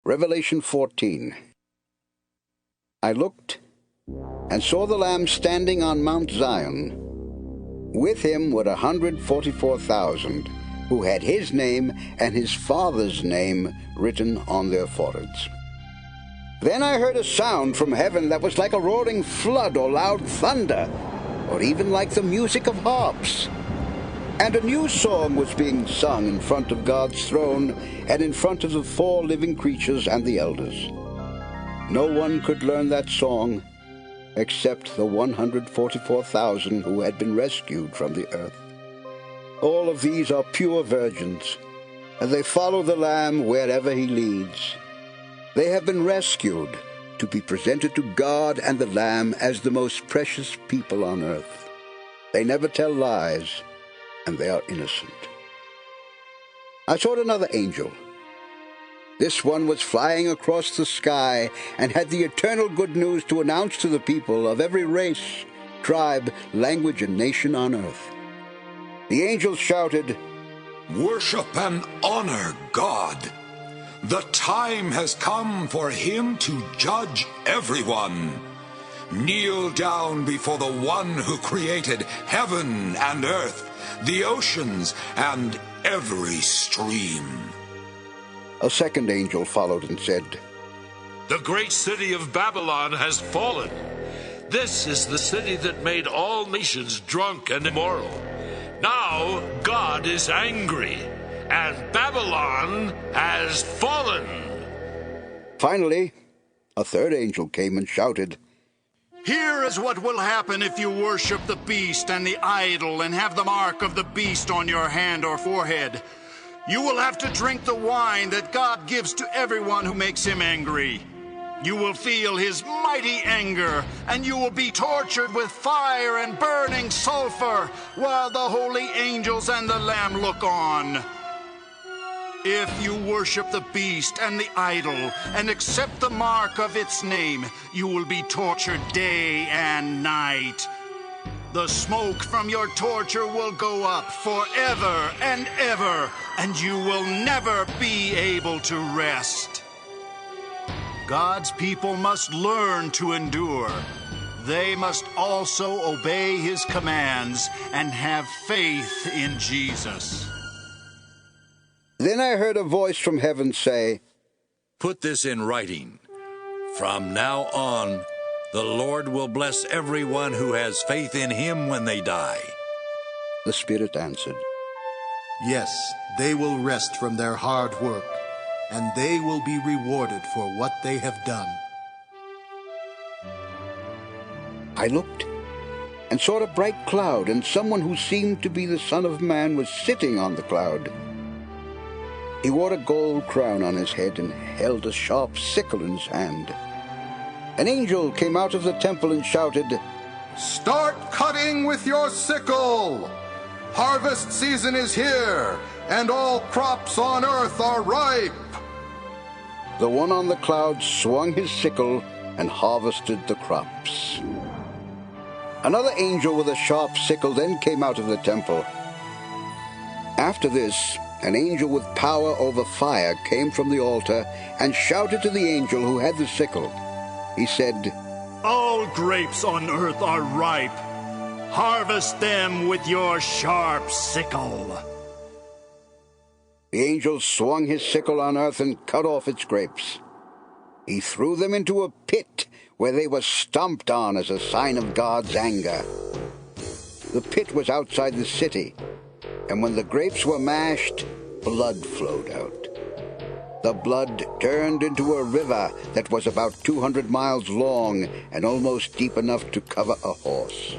Revelation 14. I looked and saw the Lamb standing on Mount Zion. With him were 144,000 who had his name and his Father's name written on their foreheads. Then I heard a sound from heaven that was like a roaring flood or loud thunder, or even like the music of harps. And a new song was being sung in front of God's throne and in front of the 4 living creatures and the elders. No one could learn that song except the 144,000 who had been rescued from the earth. All of these are pure virgins, and they follow the Lamb wherever he leads. They have been rescued to be presented to God and the Lamb as the most precious people on earth. They never tell lies, and they are innocent. I saw another angel. This one was flying across the sky and had the eternal good news to announce to the people of every race, tribe, language, and nation on earth. The angel shouted, "Worship and honor God. The time has come for him to judge everyone. Kneel down before the one who created heaven and earth, the oceans, and every stream." A second angel followed and said, "The great city of Babylon has fallen. This is the city that made all nations drunk and immoral. Now God is angry, and Babylon has fallen." Finally, a third angel came and shouted, "Here is what will happen if you worship the beast and the idol and have the mark of the beast on your hand or forehead. You will have to drink the wine that God gives to everyone who makes him angry. You will feel his mighty anger, and you will be tortured with fire and burning sulfur while the holy angels and the Lamb look on. If you worship the beast and the idol and accept the mark of its name, you will be tortured day and night. The smoke from your torture will go up forever and ever, and you will never be able to rest." God's people must learn to endure. They must also obey his commands and have faith in Jesus. Then I heard a voice from heaven say, "Put this in writing. From now on, the Lord will bless everyone who has faith in him when they die." The Spirit answered, "Yes, they will rest from their hard work, and they will be rewarded for what they have done." I looked and saw a bright cloud, and someone who seemed to be the Son of Man was sitting on the cloud. He wore a gold crown on his head and held a sharp sickle in his hand. An angel came out of the temple and shouted, "Start cutting with your sickle! Harvest season is here, and all crops on earth are ripe!" The one on the cloud swung his sickle and harvested the crops. Another angel with a sharp sickle then came out of the temple. After this, an angel with power over fire came from the altar and shouted to the angel who had the sickle. He said, "All grapes on earth are ripe. Harvest them with your sharp sickle." The angel swung his sickle on earth and cut off its grapes. He threw them into a pit where they were stomped on as a sign of God's anger. The pit was outside the city, and when the grapes were mashed, blood flowed out. The blood turned into a river that was about 200 miles long and almost deep enough to cover a horse.